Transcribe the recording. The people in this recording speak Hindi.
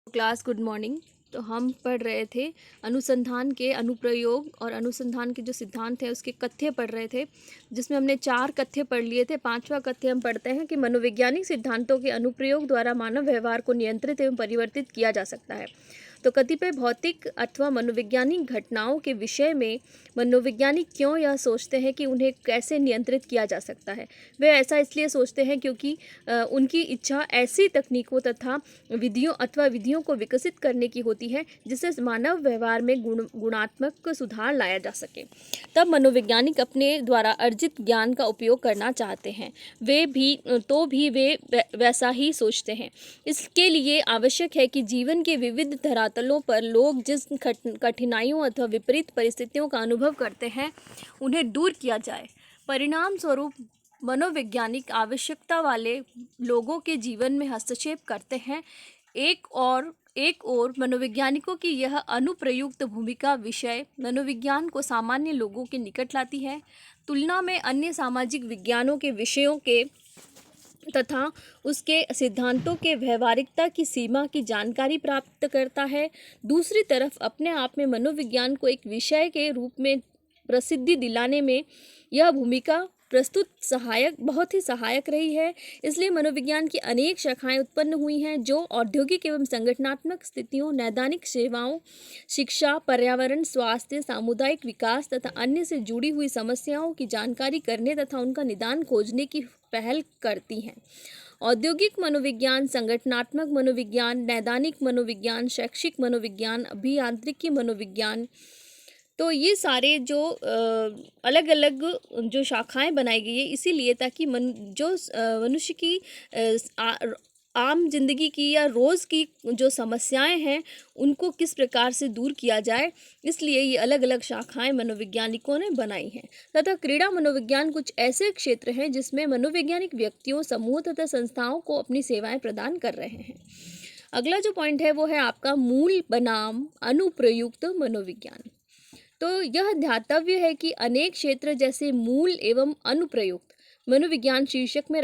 Class good morning. तो हम पढ़ रहे थे अनुसंधान के अनुप्रयोग और अनुसंधान के जो सिद्धांत है उसके कथ्य पढ़ रहे थे, जिसमें हमने 4 कथ्य पढ़ लिए थे। 5वां कथ्य हम पढ़ते हैं कि मनोवैज्ञानिक सिद्धांतों के अनुप्रयोग द्वारा मानव व्यवहार को नियंत्रित एवं परिवर्तित किया जा सकता है। तो कतिपय भौतिक अथवा मनोवैज्ञानिक घटनाओं के विषय में मनोवैज्ञानिक क्यों यह सोचते हैं कि उन्हें कैसे नियंत्रित किया जा सकता है। वे ऐसा इसलिए सोचते हैं क्योंकि उनकी इच्छा ऐसी तकनीकों तथा विधियों को विकसित करने की होती है जिससे मानव व्यवहार में गुणात्मक सुधार लाया जा सके। तब मनोवैज्ञानिक अपने द्वारा अर्जित ज्ञान का उपयोग करना चाहते हैं। वे वैसा ही सोचते हैं। इसके लिए आवश्यक है कि जीवन के विविध धरातलों पर लोग जिस कठिनाइयों अथवा विपरीत परिस्थितियों का अनुभव करते हैं उन्हें दूर किया जाए। परिणाम स्वरूप मनोवैज्ञानिक आवश्यकता वाले लोगों के जीवन में हस्तक्षेप करते हैं। एक और मनोवैज्ञानिकों की यह अनुप्रयुक्त भूमिका विषय मनोविज्ञान को सामान्य लोगों के निकट लाती है, तुलना में अन्य सामाजिक विज्ञानों के विषयों के तथा उसके सिद्धांतों के व्यवहारिकता की सीमा की जानकारी प्राप्त करता है। दूसरी तरफ अपने आप में मनोविज्ञान को एक विषय के रूप में प्रसिद्धि दिलाने में यह भूमिका बहुत ही सहायक रही है। इसलिए मनोविज्ञान की अनेक शाखाएं उत्पन्न हुई हैं जो औद्योगिक एवं संगठनात्मक स्थितियों, नैदानिक सेवाओं, शिक्षा, पर्यावरण, स्वास्थ्य, सामुदायिक विकास तथा अन्य से जुड़ी हुई समस्याओं की जानकारी करने तथा उनका निदान खोजने की पहल करती हैं। औद्योगिक मनोविज्ञान, संगठनात्मक मनोविज्ञान, नैदानिक मनोविज्ञान, शैक्षिक मनोविज्ञान, अभियांत्रिकी मनोविज्ञान, तो ये सारे जो अलग अलग जो शाखाएं बनाई गई है इसीलिए ताकि मनुष्य की आम जिंदगी की या रोज़ की जो समस्याएं हैं उनको किस प्रकार से दूर किया जाए, इसलिए ये अलग अलग शाखाएं मनोवैज्ञानिकों ने बनाई हैं। तथा क्रीड़ा मनोविज्ञान कुछ ऐसे क्षेत्र हैं जिसमें मनोवैज्ञानिक व्यक्तियों, समूह तथा संस्थाओं को अपनी सेवाएं प्रदान कर रहे हैं। अगला जो पॉइंट है वो है आपका मूल बनाम अनुप्रयुक्त मनोविज्ञान। तो यह ध्यातव्य है कि अनेक क्षेत्र जैसे मूल एवं अनुप्रयुक्त मनोविज्ञान शीर्षक में